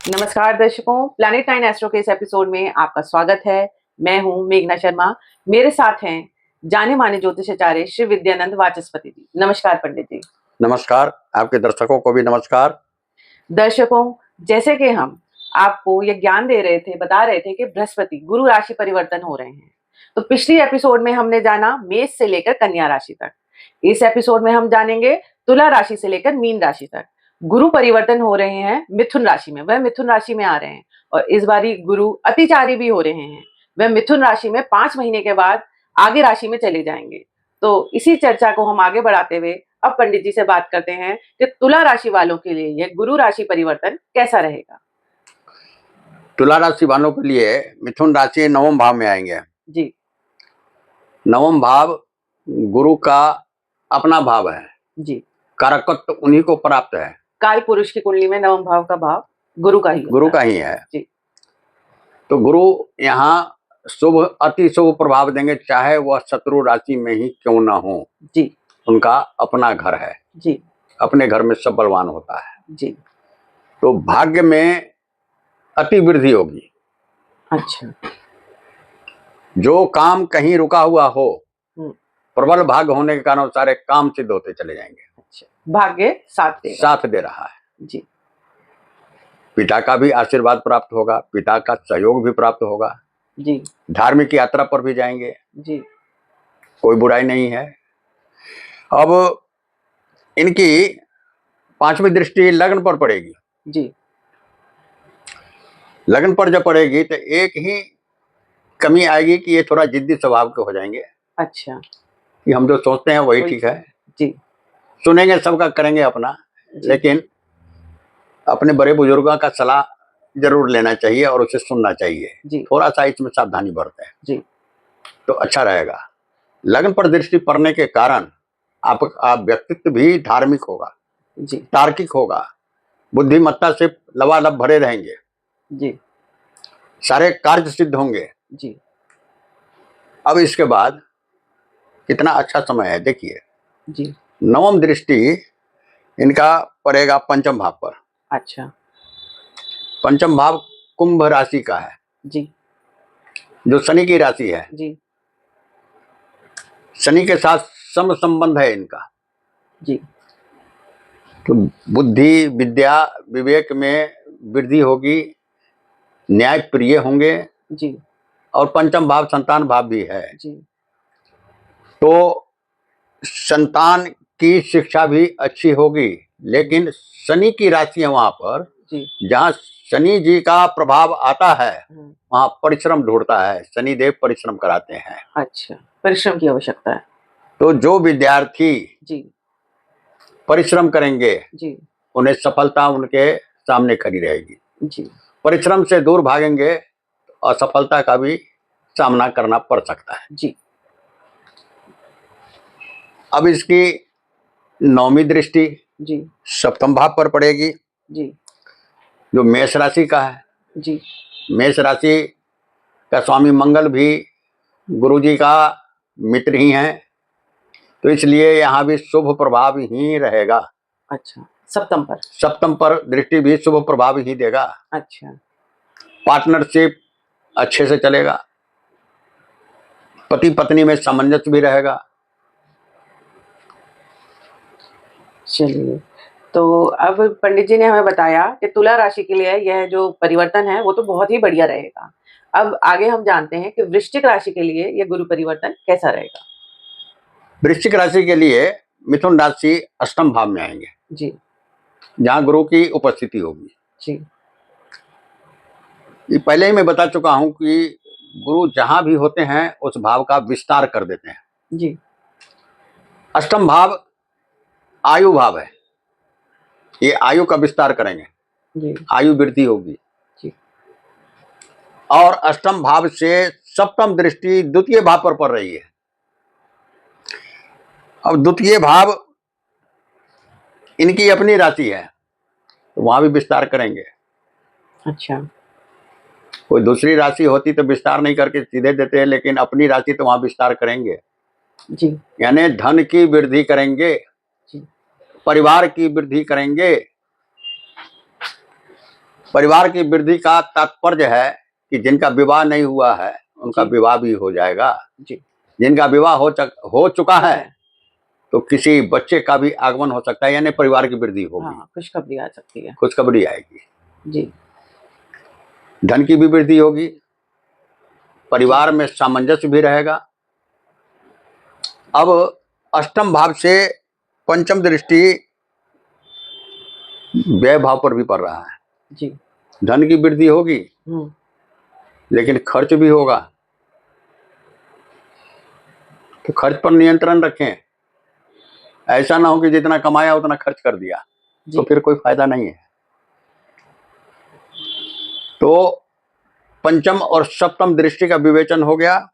नमस्कार दर्शकों, planet 9 astro के इस एपिसोड में आपका स्वागत है। मैं हूं मेघना शर्मा। मेरे साथ हैं जाने माने ज्योतिषाचार्य श्री विद्यानंद वाचस्पति जी। नमस्कार पंडित जी। नमस्कार, आपके दर्शकों को भी नमस्कार। दर्शकों, जैसे कि हम आपको ये ज्ञान दे रहे थे, बता रहे थे कि बृहस्पति गुरु राशि परिवर्तन हो रहे हैं। तो पिछली एपिसोड में हमने जाना मेष से लेकर कन्या राशि तक। इस एपिसोड में हम जानेंगे तुला राशि से लेकर मीन राशि तक। गुरु परिवर्तन हो रहे हैं मिथुन राशि में, वह मिथुन राशि में आ रहे हैं और इस बारी गुरु अतिचारी भी हो रहे हैं। वह मिथुन राशि में 5 महीने के बाद आगे राशि में चले जाएंगे। तो इसी चर्चा को हम आगे बढ़ाते हुए अब पंडित जी से बात करते हैं कि तुला राशि वालों के लिए यह गुरु राशि परिवर्तन कैसा रहेगा। तुला राशि वालों के लिए मिथुन राशि नवम भाव में आएंगे जी। नवम भाव गुरु का अपना भाव है जी। कारकत्व उन्हीं को प्राप्त है। काल पुरुष की कुंडली में नवम भाव का भाव गुरु का ही है। जी। तो गुरु यहाँ शुभ अति शुभ प्रभाव देंगे, चाहे वह शत्रु राशि में ही क्यों ना हो। जी। उनका अपना घर है जी। अपने घर में सब बलवान होता है जी। तो भाग्य में अति वृद्धि होगी। अच्छा। जो काम कहीं रुका हुआ हो, प्रबल भाग्य होने के कारण सारे काम सिद्ध होते चले जाएंगे। अच्छा, भाग्य साथ दे रहा है। जी। पिता का भी आशीर्वाद प्राप्त होगा, पिता का सहयोग भी प्राप्त होगा। जी। धार्मिक यात्रा पर भी जाएंगे जी। कोई बुराई नहीं है। अब इनकी 5वीं दृष्टि लग्न पर पड़ेगी। जी। लग्न पर जब पड़ेगी तो एक ही कमी आएगी कि ये थोड़ा जिद्दी स्वभाव के हो जाएंगे। अच्छा। कि हम जो सोचते हैं वही ठीक है। जी। सुनेंगे सबका, करेंगे अपना, लेकिन अपने बड़े बुजुर्गों का सलाह जरूर लेना चाहिए और उसे सुनना चाहिए। थोड़ा सा इसमें सावधानी बरतें जी, तो अच्छा रहेगा। लग्न पर दृष्टि पड़ने के कारण आपका व्यक्तित्व भी धार्मिक होगा जी, तार्किक होगा, बुद्धिमत्ता से लबालब भरे रहेंगे जी, सारे कार्य सिद्ध होंगे जी। अब इसके बाद कितना अच्छा समय है देखिए जी। नवम दृष्टि इनका पड़ेगा पंचम भाव पर। अच्छा। पंचम भाव कुंभ राशि का है जी, जो शनि की राशि है जी। शनि के साथ सम संबंध है इनका जी। तो बुद्धि विद्या विवेक में वृद्धि होगी, न्याय प्रिय होंगे जी, और पंचम भाव संतान भाव भी है जी। तो संतान की शिक्षा भी अच्छी होगी, लेकिन शनि की राशि है वहां पर जहाँ शनि जी का प्रभाव आता है वहां परिश्रम ढूंढता है, शनिदेव परिश्रम कराते हैं। अच्छा, परिश्रम की आवश्यकता है। तो जो विद्यार्थी जी परिश्रम करेंगे जी, उन्हें सफलता उनके सामने खड़ी रहेगी जी। परिश्रम से दूर भागेंगे तो असफलता का भी सामना करना पड़ सकता है जी। अब इसकी नौवीं दृष्टि जी सप्तम भाव पर पड़ेगी जी, जो मेष राशि का है जी। मेष राशि का स्वामी मंगल भी गुरु जी का मित्र ही है, तो इसलिए यहाँ भी शुभ प्रभाव ही रहेगा। अच्छा, सप्तम पर दृष्टि भी शुभ प्रभाव ही देगा। अच्छा। पार्टनरशिप अच्छे से चलेगा, पति पत्नी में सामंजस्य भी रहेगा। चलिए, तो अब पंडित जी ने हमें बताया कि तुला राशि के लिए यह जो परिवर्तन है वो तो बहुत ही बढ़िया रहेगा। अब आगे हम जानते हैं कि वृश्चिक राशि के लिए यह गुरु परिवर्तन कैसा रहेगा। वृश्चिक राशि के लिए मिथुन राशि अष्टम भाव में आएंगे जी, जहाँ गुरु की उपस्थिति होगी जी। ये पहले ही मैं बता चुका हूँ कि गुरु जहां भी होते हैं उस भाव का विस्तार कर देते हैं जी। अष्टम भाव आयु भाव है, ये आयु का विस्तार करेंगे जी, आयु वृद्धि होगी जी। और अष्टम भाव से सप्तम दृष्टि द्वितीय भाव पर पड़ रही है। अब द्वितीय भाव इनकी अपनी राशि है तो वहां भी विस्तार करेंगे। अच्छा, कोई दूसरी राशि होती तो विस्तार नहीं करके सीधे देते हैं, लेकिन अपनी राशि तो वहां विस्तार करेंगे जी। यानी धन की वृद्धि करेंगे जी, परिवार की वृद्धि करेंगे, परिवार की वृद्धि का तात्पर्य है कि जिनका विवाह नहीं हुआ है उनका विवाह भी हो जाएगा जी। जिनका विवाह हो चुका है तो किसी बच्चे का भी आगमन हो सकता है, यानी परिवार की वृद्धि होगी। हाँ, खुशखबरी आ सकती है। खुशखबरी आएगी जी। धन की भी वृद्धि होगी, परिवार में सामंजस्य भी रहेगा। अब अष्टम भाव से पंचम दृष्टि व्यय भाव पर भी पड़ रहा है जी। धन की वृद्धि होगी लेकिन खर्च भी होगा, तो खर्च पर नियंत्रण रखें। ऐसा ना हो कि जितना कमाया उतना खर्च कर दिया, तो फिर कोई फायदा नहीं है। तो पंचम और सप्तम दृष्टि का विवेचन हो गया।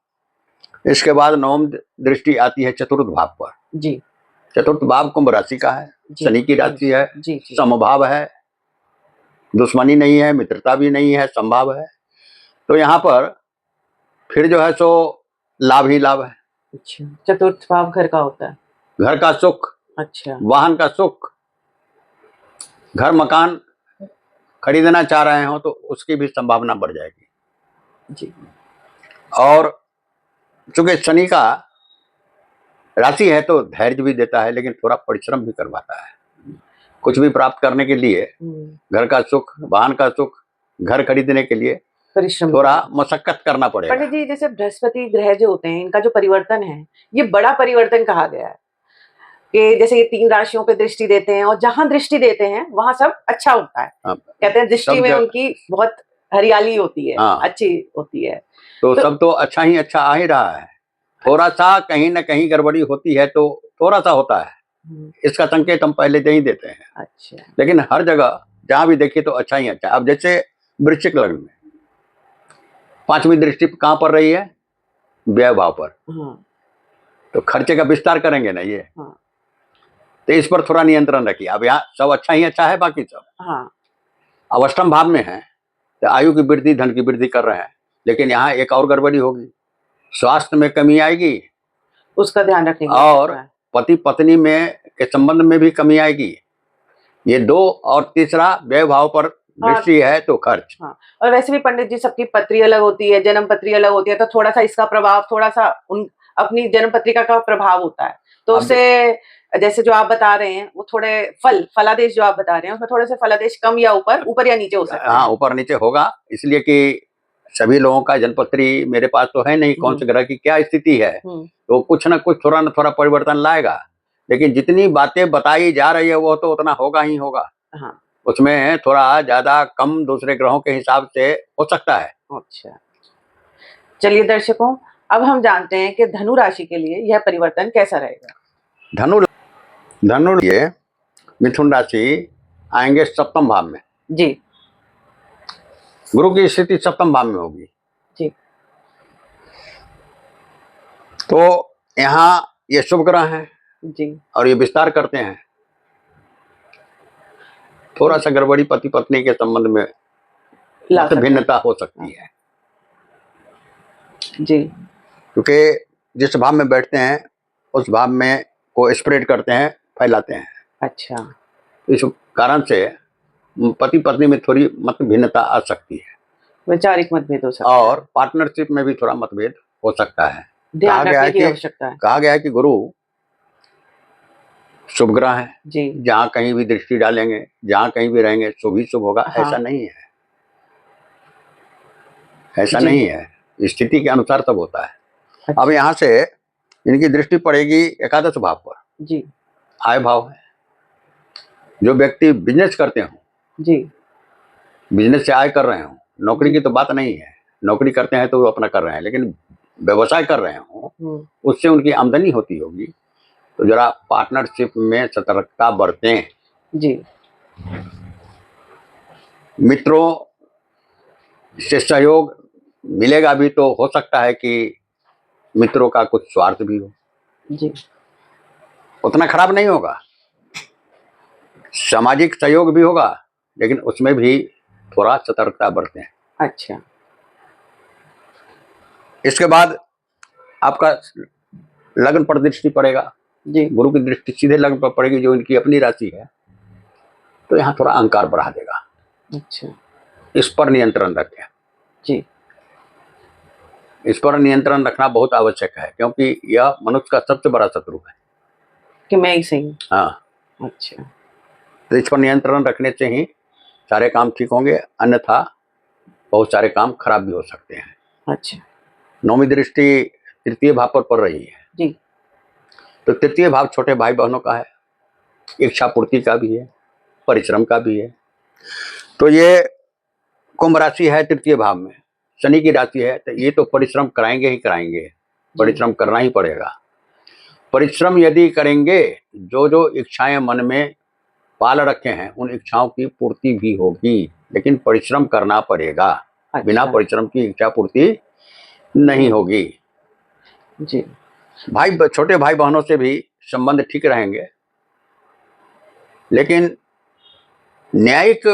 इसके बाद नवम दृष्टि आती है चतुर्थ भाव पर। जी। चतुर्थ भाव कुंभ राशि का है, शनि की राशि है, जी। समभाव है, दुश्मनी नहीं है, मित्रता भी नहीं है, संभाव है। तो यहाँ पर फिर जो है सो लाभ ही लाभ है। अच्छा, चतुर्थ भाव घर का होता है, घर का सुख, अच्छा, वाहन का सुख, घर मकान खरीदना चाह रहे हो तो उसकी भी संभावना बढ़ जाएगी जी। और चूंकि शनि का राशि है तो धैर्य भी देता है लेकिन थोड़ा परिश्रम भी करवाता है। कुछ भी प्राप्त करने के लिए, घर का सुख, वाहन का सुख, घर खरीदने के लिए परिश्रम, थोड़ा मशक्कत करना पड़ेगा। पंडित जी, जैसे बृहस्पति ग्रह जो होते हैं इनका जो परिवर्तन है ये बड़ा परिवर्तन कहा गया है कि जैसे ये 3 राशियों पे दृष्टि देते हैं और जहां दृष्टि देते हैं वहां सब अच्छा होता है। कहते हैं दृष्टि में उनकी बहुत हरियाली होती है, अच्छी होती है। तो सब तो अच्छा ही अच्छा आ ही रहा है, थोड़ा सा कहीं ना कहीं गड़बड़ी होती है तो थोड़ा सा होता है, इसका संकेत हम पहले से ही देते हैं। अच्छा। लेकिन हर जगह जहां भी देखिए तो अच्छा ही अच्छा। अब जैसे वृश्चिक लग्न में 5वीं दृष्टि कहां पर रही है? व्यय भाव पर। तो खर्चे का विस्तार करेंगे ना ये, तो इस पर थोड़ा नियंत्रण रखिए। अब यहाँ सब अच्छा ही अच्छा है, बाकी सब अब अष्टम भाव में है तो आयु की वृद्धि, धन की वृद्धि कर रहे हैं, लेकिन यहाँ एक और गड़बड़ी होगी, स्वास्थ्य में कमी आएगी, उसका ध्यान रखेंगे, और पति पत्नी में के संबंध में भी कमी आएगी। ये 2 और तीसरा व्यय भाव पर दृष्टि है तो खर्च। और वैसे भी पंडित जी सबकी पत्री अलग होती है, जन्म पत्री अलग होती है, तो थोड़ा सा इसका प्रभाव, थोड़ा सा उन अपनी जन्म पत्रिका का प्रभाव होता है। तो उससे जैसे जो आप बता रहे हैं वो थोड़े फलादेश जो आप बता रहे हैं उसमें थोड़े से फलादेश कम या ऊपर या नीचे हो सकते हैं। हाँ, ऊपर नीचे होगा, इसलिए कि सभी लोगों का जन्मपत्री मेरे पास तो है नहीं, कौन से ग्रह की क्या स्थिति है, तो कुछ ना कुछ थोड़ा ना थोड़ा परिवर्तन लाएगा। लेकिन जितनी बातें बताई जा रही है वो तो उतना होगा ही होगा। उसमें थोड़ा ज्यादा कम दूसरे ग्रहों के हिसाब से हो सकता है। अच्छा, चलिए दर्शकों, अब हम जानते हैं कि धनु राशि के लिए यह परिवर्तन कैसा रहेगा। धनु ये मिथुन राशि आएंगे सप्तम भाव में। जी। गुरु की स्थिति सप्तम भाव में होगी जी। तो यहाँ ये शुभ ग्रह हैं जी, और ये विस्तार करते हैं। थोड़ा सा गड़बड़ी पति पत्नी के संबंध में भिन्नता हो सकती है जी, क्योंकि जिस भाव में बैठते हैं उस भाव में को स्प्रेड करते हैं, फैलाते हैं। अच्छा। इस कारण से पति पत्नी में थोड़ी मत भिन्नता आ सकती है, वैचारिक मतभेद हो सकता है, और पार्टनरशिप में भी थोड़ा मतभेद हो सकता है। ध्यान रखने की आवश्यकता है। कहा गया है कि गुरु शुभ ग्रह है जी, जहाँ कहीं भी दृष्टि डालेंगे, जहाँ कहीं भी रहेंगे शुभ ही शुभ होगा। ऐसा नहीं है, ऐसा नहीं है, स्थिति के अनुसार सब होता है। अच्छा। अब यहाँ से इनकी दृष्टि पड़ेगी एकादश भाव पर। जी, आय भाव है। जो व्यक्ति बिजनेस करते हो, जी, बिजनेस से आय कर रहे हो, नौकरी की तो बात नहीं है, नौकरी करते हैं तो वो अपना कर रहे हैं, लेकिन व्यवसाय कर रहे हो उससे उनकी आमदनी होती होगी, तो जरा पार्टनरशिप में सतर्कता बरतें। जी। मित्रों से सहयोग मिलेगा भी तो हो सकता है कि मित्रों का कुछ स्वार्थ भी हो, जी, उतना खराब नहीं होगा। सामाजिक सहयोग भी होगा लेकिन उसमें भी थोड़ा सतर्कता बरतें। अच्छा। इसके बाद आपका लग्न पर दृष्टि पड़ेगा। जी, गुरु की दृष्टि सीधे लग्न पर पड़ेगी जो इनकी अपनी राशि है, तो यहाँ थोड़ा अहंकार बढ़ा देगा। अच्छा। इस पर नियंत्रण रखें। जी। इस पर नियंत्रण रखना बहुत आवश्यक है, क्योंकि यह मनुष्य का सबसे बड़ा शत्रु है कि मैं ही सही हूँ। हाँ, अच्छा। तो इस पर नियंत्रण रखने से ही सारे काम ठीक होंगे, अन्यथा बहुत सारे काम खराब भी हो सकते हैं। अच्छा। नौवीं दृष्टि तृतीय भाव पर पड़ रही है। जी। तो तृतीय भाव छोटे भाई बहनों का है, इच्छा पूर्ति का भी है, परिश्रम का भी है। तो ये कुंभ राशि है तृतीय भाव में, शनि की राशि है, तो ये तो परिश्रम कराएंगे ही कराएंगे, परिश्रम करना ही पड़ेगा। परिश्रम यदि करेंगे, जो जो इच्छाएं मन में पाल रखे हैं उन इच्छाओं की पूर्ति भी होगी, लेकिन परिश्रम करना पड़ेगा। अच्छा। बिना परिश्रम की इच्छा पूर्ति नहीं होगी। जी। छोटे भाई बहनों से भी संबंध ठीक रहेंगे, लेकिन न्यायिक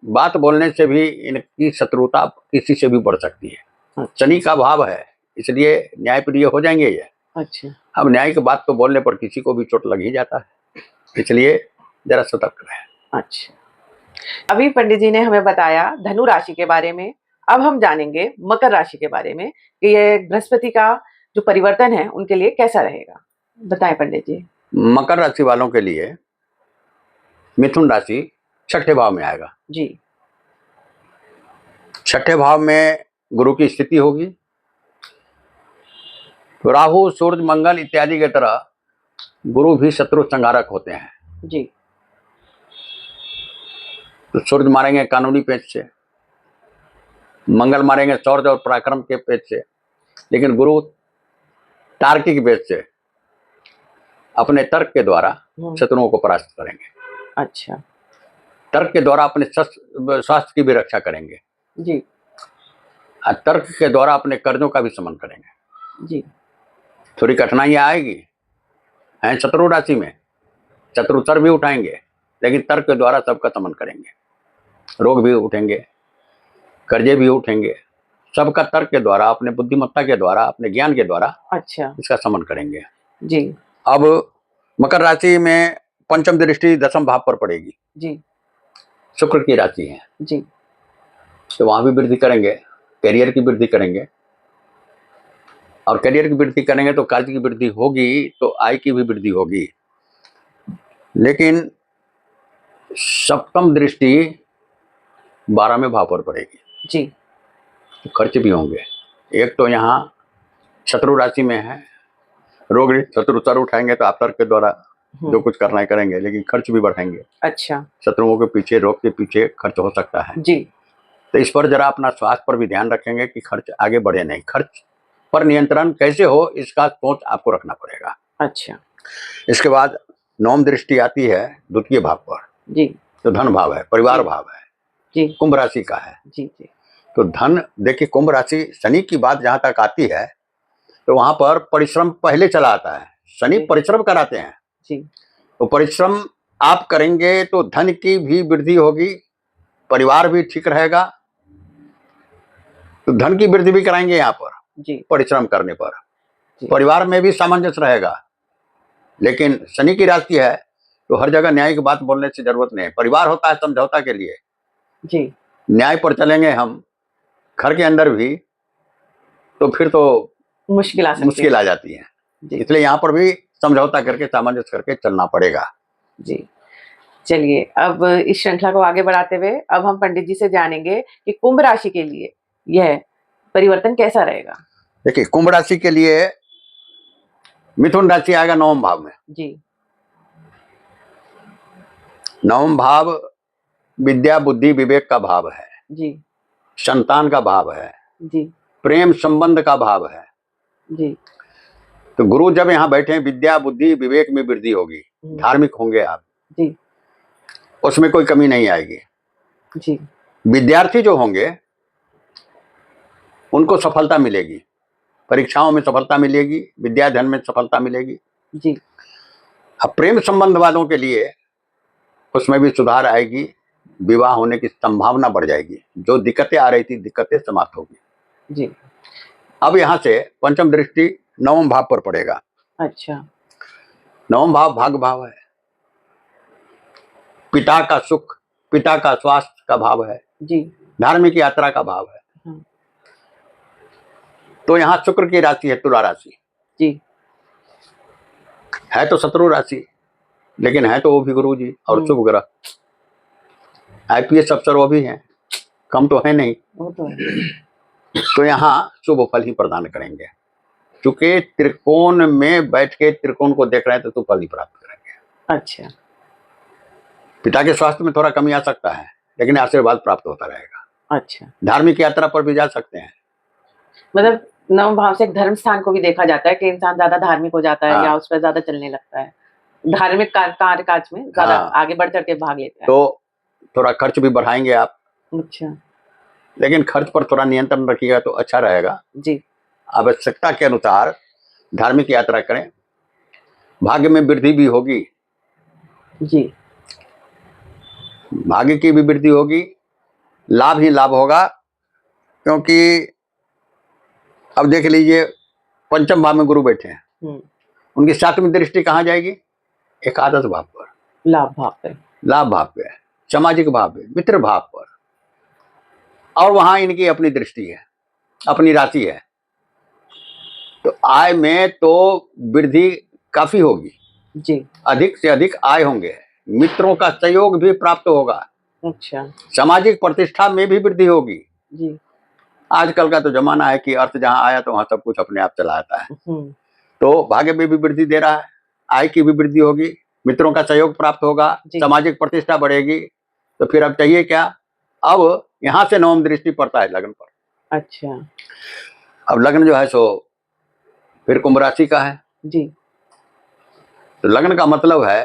बात बोलने से भी इनकी शत्रुता किसी से भी बढ़ सकती है। अच्छा। शनि का भाव है, इसलिए न्यायप्रिय हो जाएंगे ये। अच्छा। अब न्यायिक बात तो बोलने पर किसी को भी चोट लग ही जाता है, इसलिए जरा सतर्क रहें। अच्छा, अभी पंडित जी ने हमें बताया धनु राशि के बारे में। अब हम जानेंगे मकर राशि के बारे में कि ये बृहस्पति का जो परिवर्तन है उनके लिए कैसा रहेगा। बताएं पंडित जी। मकर राशि वालों के लिए मिथुन राशि छठे भाव में आएगा। जी। छठे भाव में गुरु की स्थिति होगी। राहु सूर्य मंगल इत्यादि की तरह गुरु भी शत्रु संहारक होते हैं। जी। तो सूर्य मारेंगे कानूनी पेच से, मंगल मारेंगे शौर्य और पराक्रम के पेच से, लेकिन गुरु तार्किक पेच से अपने तर्क के द्वारा शत्रुओं को परास्त करेंगे। अच्छा। तर्क के द्वारा अपने स्वास्थ्य की भी रक्षा करेंगे। जी। तर्क के द्वारा अपने कर्जों का भी शमन करेंगे। जी। थोड़ी कठिनाइयां आएगी हैं शत्रु राशि में, शत्रु सर भी उठाएंगे, लेकिन तर्क के द्वारा सबका शमन करेंगे। रोग भी उठेंगे, कर्जे भी उठेंगे, सबका तर्क के द्वारा, अपने बुद्धिमत्ता के द्वारा, अपने ज्ञान के द्वारा अच्छा इसका शमन करेंगे। जी। अब मकर राशि में पंचम दृष्टि दशम भाव पर पड़ेगी। जी। शुक्र की राशि है जी। तो वहां भी वृद्धि करेंगे, करियर की वृद्धि करेंगे, और करियर की वृद्धि करेंगे तो कार्य की वृद्धि होगी, तो आय की भी वृद्धि होगी। लेकिन सप्तम दृष्टि 12वें भाव पर पड़ेगी। जी। तो खर्च भी होंगे। एक तो यहाँ शत्रु राशि में है, रोग शत्रु सर उठाएंगे तो आप तर्क के द्वारा जो कुछ करना है करेंगे, लेकिन खर्च भी बढ़ाएंगे। अच्छा। शत्रुओं के पीछे, रोग के पीछे खर्च हो सकता है। जी। तो इस पर जरा अपना स्वास्थ्य पर भी ध्यान रखेंगे कि खर्च आगे बढ़े नहीं। खर्च पर नियंत्रण कैसे हो, इसका सोच आपको रखना पड़ेगा। अच्छा। इसके बाद नवम दृष्टि आती है द्वितीय भाव पर। जी। तो धन भाव है, परिवार भाव है, जी। कुंभ राशि का है। जी। जी। तो धन, देखिए कुंभ राशि, शनि की बात जहां तक आती है तो वहां पर परिश्रम पहले चला आता है। शनि परिश्रम कराते हैं। जी। तो परिश्रम आप करेंगे तो धन की भी वृद्धि होगी, परिवार भी ठीक रहेगा। तो धन की वृद्धि भी कराएंगे यहाँ पर जी। परिश्रम करने पर, परिवार में भी सामंजस्य रहेगा। लेकिन शनि की राशि है तो हर जगह न्याय की बात बोलने से जरूरत नहीं है। परिवार होता है समझौता के लिए। जी। न्याय पर चलेंगे हम घर के अंदर भी, तो फिर तो मुश्किल आ जाती है। इसलिए यहाँ पर भी समझौता करके, सामंजस्य करके चलना पड़ेगा। जी। चलिए, अब इस श्रृंखला को आगे बढ़ाते हुए अब हम पंडित जी से जानेंगे कि कुंभ राशि के लिए यह परिवर्तन कैसा रहेगा। देखिए कुंभ राशि के लिए मिथुन राशि आएगा नवम भाव में। जी। नवम भाव विद्या बुद्धि विवेक का भाव है। जी। संतान का भाव है। जी। प्रेम संबंध का भाव है। जी। तो गुरु जब यहाँ बैठे हैं, विद्या बुद्धि विवेक में वृद्धि होगी, धार्मिक होंगे आप। जी। उसमें कोई कमी नहीं आएगी। जी। विद्यार्थी जो होंगे उनको सफलता मिलेगी, परीक्षाओं में सफलता मिलेगी, विद्याधन में सफलता मिलेगी। जी। अब प्रेम संबंध वालों के लिए उसमें भी सुधार आएगी, विवाह होने की संभावना बढ़ जाएगी। जो दिक्कतें आ रही थी, दिक्कतें समाप्त होगी। जी। अब यहां से पंचम दृष्टि नवम भाव पर पड़ेगा। अच्छा। नवम भाव भाग भाव है, पिता का सुख, पिता का स्वास्थ्य का भाव है। जी। धार्मिक यात्रा का भाव है। तो यहाँ शुक्र की राशि है तुला राशि जी। है तो शत्रु राशि, लेकिन है तो वो भी गुरु जी और शुभ ग्रह। आईपीएस अफसर वो भी हैं, कम तो है नहीं। वो तो है। तो यहाँ शुभ फल ही प्रदान करेंगे, क्योंकि त्रिकोण में बैठ के त्रिकोण को देख रहे हैं तो शुभ फल ही प्राप्त करेंगे। अच्छा। पिता के स्वास्थ्य में थोड़ा कमी आ सकता है, लेकिन आशीर्वाद प्राप्त होता रहेगा। अच्छा। धार्मिक यात्रा पर भी जा सकते हैं। मतलब नव भाव से एक धर्म स्थान को भी देखा जाता है कि इंसान ज्यादा धार्मिक हो जाता है, या उस पर ज्यादा चलने लगता है, धार्मिक कार्य काज में ज्यादा आगे बढ़ चढ़ के भाग लेता है। तो थोड़ा खर्च भी बढ़ाएंगे आप। अच्छा। लेकिन खर्च पर थोड़ा नियंत्रण रखिएगा तो अच्छा रहेगा जी। आवश्यकता के अनुसार धार्मिक यात्रा करें, भाग्य में वृद्धि भी होगी। जी। भाग्य की भी वृद्धि होगी, लाभ ही लाभ होगा। क्योंकि अब देख लीजिए, पंचम भाव में गुरु बैठे हैं, उनकी सातवीं दृष्टि कहाँ जाएगी? एकादश भाव पर, लाभ भाव पे, लाभ भाव पे, सामाजिक भाव पे, मित्र भाव पर, और वहां इनकी अपनी दृष्टि है, अपनी राशि है। तो आय में तो वृद्धि काफी होगी जी। अधिक से अधिक आय होंगे, मित्रों का सहयोग भी प्राप्त होगा। अच्छा। सामाजिक प्रतिष्ठा में भी वृद्धि होगी जी। आजकल का तो जमाना है कि अर्थ जहां आया तो वहां सब कुछ अपने आप चला आता है। तो भाग्य में भी वृद्धि दे रहा है, आय की भी वृद्धि होगी, मित्रों का सहयोग प्राप्त होगा, सामाजिक प्रतिष्ठा बढ़ेगी। तो फिर अब चाहिए क्या? अब यहां से नवम दृष्टि पड़ता है लग्न पर। अच्छा। अब लग्न जो है सो फिर कुंभ राशि का है जी। तो लग्न का मतलब है,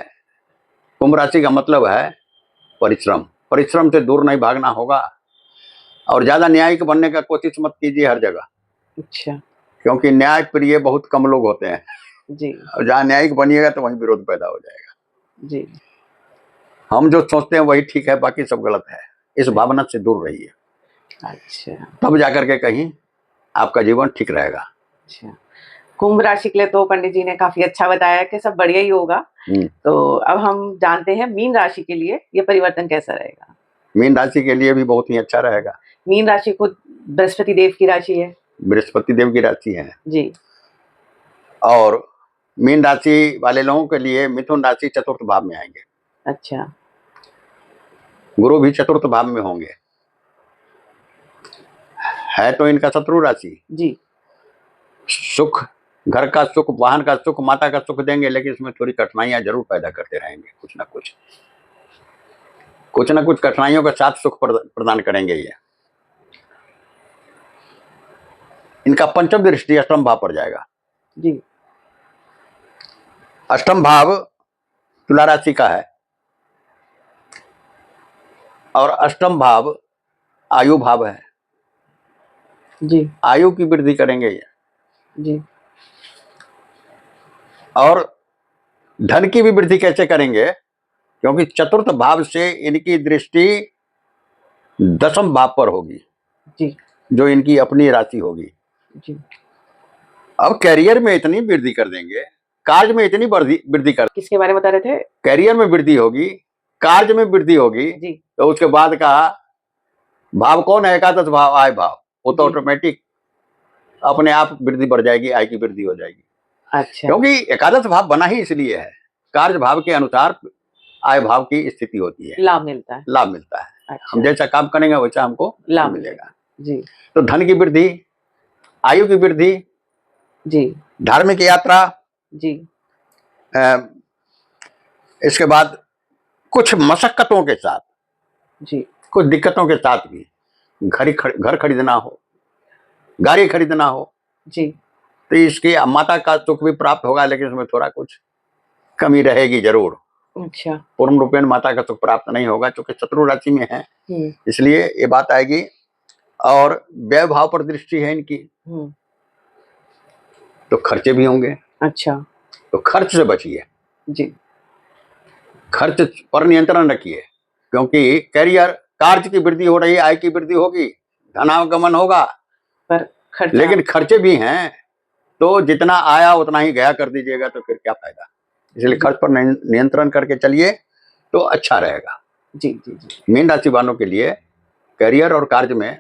कुंभ राशि का मतलब है परिश्रम। परिश्रम से दूर नहीं भागना होगा, और ज्यादा न्यायिक बनने का कोशिश मत कीजिए हर जगह। अच्छा। क्योंकि न्याय प्रिय बहुत कम लोग होते हैं जी। और जहाँ न्यायिक बनिएगा तो वहीं विरोध पैदा हो जाएगा। जी। हम जो सोचते हैं वही ठीक है, बाकी सब गलत है, इस भावना से दूर रहिए। अच्छा। तब जाकर के कहीं आपका जीवन ठीक रहेगा। अच्छा। कुंभ राशि के लिए तो पंडित जी ने काफी अच्छा बताया कि सब बढ़िया ही होगा। तो अब हम जानते हैं मीन राशि के लिए ये परिवर्तन कैसा रहेगा। मीन राशि के लिए भी बहुत ही अच्छा रहेगा। मीन राशि खुद बृहस्पति देव की राशि है। बृहस्पति देव की राशि है जी। और मीन राशि वाले लोगों के लिए मिथुन राशि चतुर्थ भाव में आएंगे। अच्छा। गुरु भी चतुर्थ भाव में होंगे, है तो इनका शत्रु राशि। जी। सुख, घर का सुख, वाहन का सुख, माता का सुख देंगे, लेकिन इसमें थोड़ी कठिनाइयां जरूर पैदा करते रहेंगे। कुछ ना कुछ कठिनाइयों के साथ सुख प्रदान करेंगे ये। इनका पंचम दृष्टि अष्टम भाव पर जाएगा। जी। अष्टम भाव तुला राशि का है और अष्टम भाव आयु भाव है। जी। आयु की वृद्धि करेंगे ये। जी। और धन की भी वृद्धि कैसे करेंगे? क्योंकि चतुर्थ भाव से इनकी दृष्टि दसम भाव पर होगी जी, जो इनकी अपनी राशि होगी जी। अब कैरियर में इतनी वृद्धि कर देंगे, कार्य में इतनी वृद्धि कर, किसके बारे में बता रहे थे? कैरियर में वृद्धि होगी, कार्य में वृद्धि होगी जी। तो उसके बाद का भाव कौन है? एकादश भाव, आय भाव। वो तो ऑटोमेटिक अपने आप वृद्धि बढ़ जाएगी, आय की वृद्धि हो जाएगी। अच्छा। क्योंकि एकादश भाव बना ही इसलिए है, कार्य भाव के अनुसार आय भाव की स्थिति होती है, लाभ मिलता है। लाभ मिलता है। अच्छा। हम जैसा काम करेंगे वैसा हमको लाभ मिलेगा। जी। तो धन की वृद्धि, आयु की वृद्धि, जी, धार्मिक यात्रा, जी, इसके बाद कुछ मशक्कतों के साथ, जी, कुछ दिक्कतों के साथ भी घर खरीदना हो, गाड़ी खरीदना हो, जी, तो इसकी माता का सुख भी प्राप्त होगा, लेकिन इसमें थोड़ा कुछ कमी रहेगी जरूर। अच्छा। पूर्ण रूपेण माता का सुख प्राप्त नहीं होगा, क्योंकि शत्रु राशि में है, इसलिए ये बात आएगी। और व्यय भाव पर दृष्टि है इनकी, तो खर्चे भी होंगे। अच्छा। तो खर्च से बचिए जी, खर्च पर नियंत्रण रखिए, क्योंकि कैरियर, कार्य की वृद्धि हो रही है, आय की वृद्धि होगी, धनागमन होगा, पर लेकिन खर्चे भी हैं, तो जितना आया उतना ही गया कर दीजिएगा तो फिर क्या फायदा। इसलिए खर्च पर नियंत्रण करके चलिए तो अच्छा रहेगा। जी जी जी। मीन राशि वालों के लिए करियर और कार्य में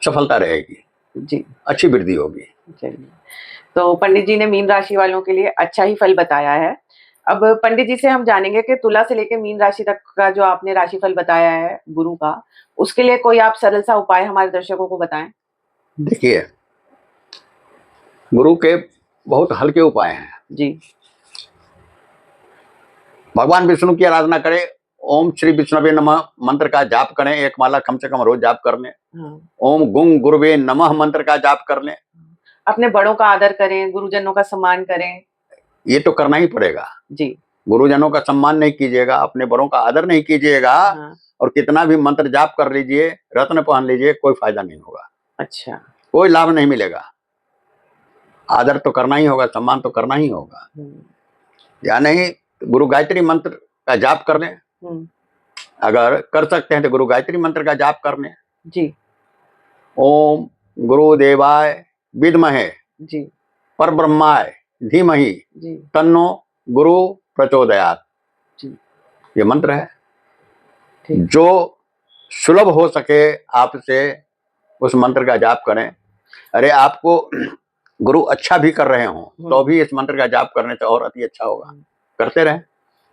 सफलता रहेगी जी, अच्छी वृद्धि होगी। चलिए, तो पंडित जी ने मीन राशि वालों के लिए अच्छा ही फल बताया है। अब पंडित जी से हम जानेंगे कि तुला से लेकर मीन राशि तक का जो आपने राशिफल बताया है गुरु का, उसके लिए कोई आप सरल सा उपाय हमारे दर्शकों को बताएं। देखिए, गुरु के बहुत हल्के उपाय हैं जी। भगवान विष्णु की आराधना करें, ओम श्री विष्णवे नमः मंत्र का जाप करें, एक माला कम से कम रोज जाप कर लें। ओम गुं गुरुवे नमः मंत्र का जाप कर लें। अपने बड़ों का आदर करें, गुरुजनों का सम्मान करें। ये तो करना ही पड़ेगा जी। गुरुजनों का सम्मान नहीं कीजिएगा, अपने बड़ों का आदर नहीं कीजिएगा, और कितना भी मंत्र जाप कर लीजिए, रत्न पहन लीजिए, कोई फायदा नहीं होगा। अच्छा। कोई लाभ नहीं मिलेगा। आदर तो करना ही होगा, सम्मान तो करना ही होगा। या नहीं गुरु गायत्री मंत्र का जाप कर लें, अगर कर सकते हैं तो गुरु गायत्री मंत्र का जाप कर लें। जी। ओम गुरुदेवाय विद्महे जी पर ब्रह्माय धीमहि जी तन्नो गुरु प्रचोदयात्। जी। ये मंत्र है, जो सुलभ हो सके आपसे उस मंत्र का जाप करें। अरे आपको गुरु अच्छा भी कर रहे हो तो भी इस मंत्र का जाप करने से और अति अच्छा होगा, करते रहें।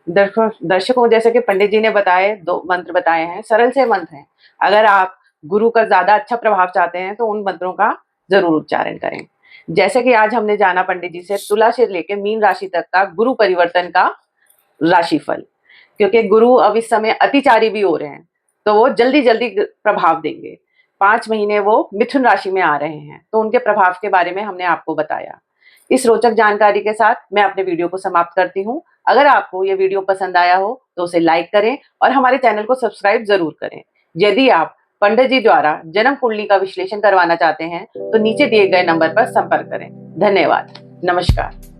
दर्शकों, जैसे कि पंडित जी ने बताए, 2 मंत्र बताए हैं, सरल से मंत्र हैं। अगर आप गुरु का ज्यादा अच्छा प्रभाव चाहते हैं तो उन मंत्रों का जरूर उच्चारण करें। जैसे कि आज हमने जाना पंडित जी से तुला से लेकर मीन राशि तक का गुरु परिवर्तन का राशिफल, क्योंकि गुरु अब इस समय अतिचारी भी हो रहे हैं तो वो जल्दी जल्दी प्रभाव देंगे। 5 महीने वो मिथुन राशि में आ रहे हैं, तो उनके प्रभाव के बारे में हमने आपको बताया। इस रोचक जानकारी के साथ मैं अपने वीडियो को समाप्त करती हूँ। अगर आपको ये वीडियो पसंद आया हो तो उसे लाइक करें और हमारे चैनल को सब्सक्राइब जरूर करें। यदि आप पंडित जी द्वारा जन्म कुंडली का विश्लेषण करवाना चाहते हैं तो नीचे दिए गए नंबर पर संपर्क करें। धन्यवाद। नमस्कार।